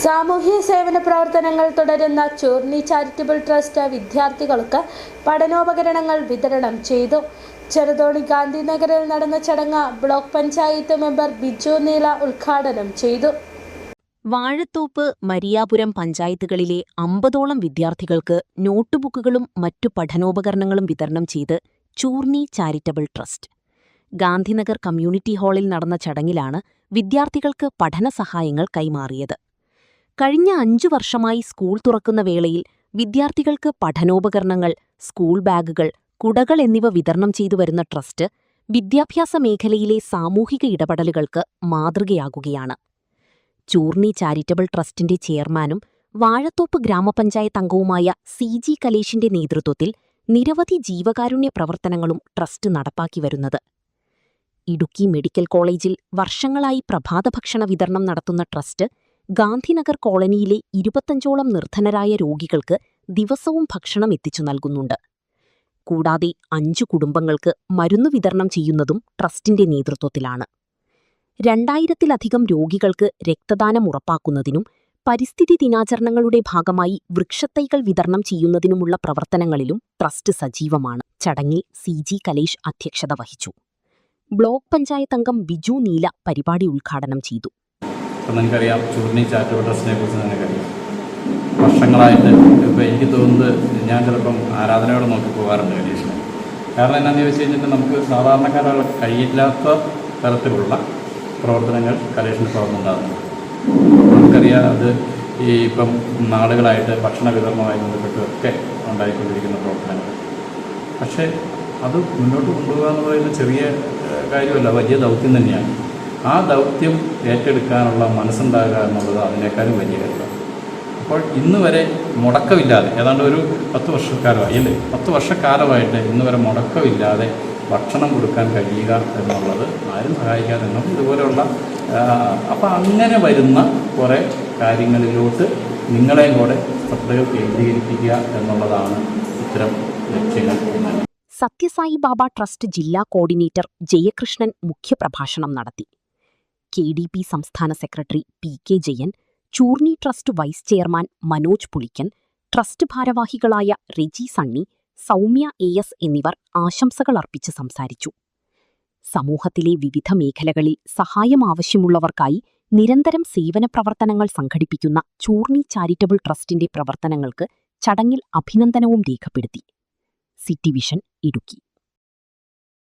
സാമൂഹ്യ സേവന പ്രവർത്തനങ്ങൾ തുടരുന്ന ചൂർണി ചാരിറ്റബിൾ ട്രസ്റ്റ് വിദ്യാർത്ഥികൾക്ക് പഠനോപകരണങ്ങൾ വിതരണം ചെയ്തു. ചെറുതോണി ഗാന്ധിനഗറിൽ നടന്ന ചടങ്ങ് ബ്ലോക്ക് പഞ്ചായത്ത് മെമ്പർ ബിജു നീല ഉദ്ഘാടനം ചെയ്തു. വാഴത്തോപ്പ്, മരിയാപുരം പഞ്ചായത്തുകളിലെ 50ഓളം വിദ്യാർത്ഥികൾക്ക് നോട്ടുബുക്കുകളും മറ്റു പഠനോപകരണങ്ങളും വിതരണം ചെയ്ത് Churni charitable trust. Gandhinagar community ഹാളിൽ നടന്ന ചടങ്ങിലാണ് വിദ്യാർത്ഥികൾക്ക് പഠനസഹായങ്ങൾ കൈമാറിയത്. കഴിഞ്ഞ 5 വർഷമായി സ്കൂൾ തുറക്കുന്ന വേളയിൽ വിദ്യാർത്ഥികൾക്ക് പഠനോപകരണങ്ങൾ, സ്കൂൾ ബാഗുകൾ, കുടകൾ എന്നിവ വിതരണം ചെയ്തു വരുന്ന ട്രസ്റ്റ് വിദ്യാഭ്യാസ മേഖലയിലെ സാമൂഹിക ഇടപെടലുകൾക്ക് മാതൃകയാകുകയാണ്. ചൂർണി ചാരിറ്റബിൾ ട്രസ്റ്റിന്റെ ചെയർമാനും വാഴത്തോപ്പ് ഗ്രാമപഞ്ചായത്ത് അംഗവുമായ CG കലേഷിന്റെ നേതൃത്വത്തിൽ നിരവധി ജീവകാരുണ്യ പ്രവർത്തനങ്ങളും ട്രസ്റ്റ് നടപ്പാക്കി വരുന്നത്. ഇടുക്കി മെഡിക്കൽ കോളേജിൽ വർഷങ്ങളായി പ്രഭാതഭക്ഷണ വിതരണം നടത്തുന്ന ട്രസ്റ്റ് ഗാന്ധിനഗർ കോളനിയിലെ 25ഓളം നിർധനരായ രോഗികൾക്ക് ദിവസവും ഭക്ഷണം എത്തിച്ചു നൽകുന്നുണ്ട്. കൂടാതെ 5 കുടുംബങ്ങൾക്ക് മരുന്ന് വിതരണം ചെയ്യുന്നതും ട്രസ്റ്റിന്റെ നേതൃത്വത്തിലാണ്. 2000-ലധികം രോഗികൾക്ക് രക്തദാനം ഉറപ്പാക്കുന്നതിനും പരിസ്ഥിതി ദിനാചരണങ്ങളുടെ ഭാഗമായി വൃക്ഷത്തൈകൾ വിതരണം ചെയ്യുന്നതിനുമുള്ള പ്രവർത്തനങ്ങളിലും ട്രസ്റ്റ് സജീവമാണ്. ചടങ്ങിൽ CG കലേഷ് അധ്യക്ഷത വഹിച്ചു. ബ്ലോക്ക് പഞ്ചായത്ത് അംഗം ബിജു നീല പരിപാടി ഉദ്ഘാടനം ചെയ്തു. നിങ്ങൾക്കറിയാം, ചൂർണി ചാരിറ്റബിൾ ട്രസ്റ്റിനെ കുറിച്ച് നിങ്ങൾക്കറിയാം. വർഷങ്ങളായിട്ട് ഇപ്പോൾ എനിക്ക് തോന്നുന്നത് ഞാൻ ചിലപ്പം ആരാധനയോടെ നോക്കി പോകാറുണ്ട് കലീഷിനെ. കാരണം എന്താണെന്ന് ചോദിച്ചു കഴിഞ്ഞിട്ട് നമുക്ക് സാധാരണക്കാരുടെ കഴിയില്ലാത്ത തരത്തിലുള്ള പ്രവർത്തനങ്ങൾ കലീഷിൻ്റെ ഭാഗത്തുനിന്നുണ്ടാകുന്നുണ്ട്. നമുക്കറിയാം, അത് ഇപ്പം നാളുകളായിട്ട് ഭക്ഷണ വിതരണവുമായി ബന്ധപ്പെട്ടൊക്കെ ഉണ്ടായിക്കൊണ്ടിരിക്കുന്ന പ്രവർത്തനങ്ങൾ. പക്ഷേ അത് മുന്നോട്ട് കൊണ്ടുപോകുക എന്ന് പറയുന്നത് ചെറിയ കാര്യമല്ല, വലിയ ദൗത്യം തന്നെയാണ്. ആ ദൗത്യം ഏറ്റെടുക്കാനുള്ള മനസ്സുണ്ടാകുക എന്നുള്ളത് അതിനേക്കാളും വലിയ കാര്യമാണ്. അപ്പോൾ ഇന്ന് വരെ മുടക്കമില്ലാതെ ഏതാണ്ട് ഒരു 10 വർഷക്കാലമായി അല്ലേ, 10 വർഷക്കാലമായിട്ട് ഇന്ന് വരെ മുടക്കമില്ലാതെ ഭക്ഷണം കൊടുക്കാൻ കഴിയുക എന്നുള്ളത് ആരും സഹായിക്കാതെ ഇതുപോലെയുള്ള അപ്പോൾ അങ്ങനെ വരുന്ന കുറേ കാര്യങ്ങളിലോട്ട് നിങ്ങളെയും കൂടെ ശ്രദ്ധകൾ കേന്ദ്രീകരിപ്പിക്കുക എന്നുള്ളതാണ് ഇത്തരം ലക്ഷ്യങ്ങൾ. സത്യസായി ബാബ ട്രസ്റ്റ് ജില്ലാ കോർഡിനേറ്റർ ജയകൃഷ്ണൻ മുഖ്യപ്രഭാഷണം നടത്തി. KDP സംസ്ഥാന secretary PK Jayan, Choorni trust vice chairman Manoj Pulikkan, trust ഭാരവാഹികളായ റെജി സണ്ണി, സൗമ്യ AS എന്നിവർ ആശംസകൾ അർപ്പിച്ച് സംസാരിച്ചു. സമൂഹത്തിലെ വിവിധ മേഖലകളിൽ സഹായം ആവശ്യമുള്ളവർക്കായി നിരന്തരം സേവന പ്രവർത്തനങ്ങൾ സംഘടിപ്പിക്കുന്ന ചൂർണി ചാരിറ്റബിൾ ട്രസ്റ്റിന്റെ പ്രവർത്തനങ്ങൾക്ക് ചടങ്ങിൽ അഭിനന്ദനവും രേഖപ്പെടുത്തി. City vision, Idukki.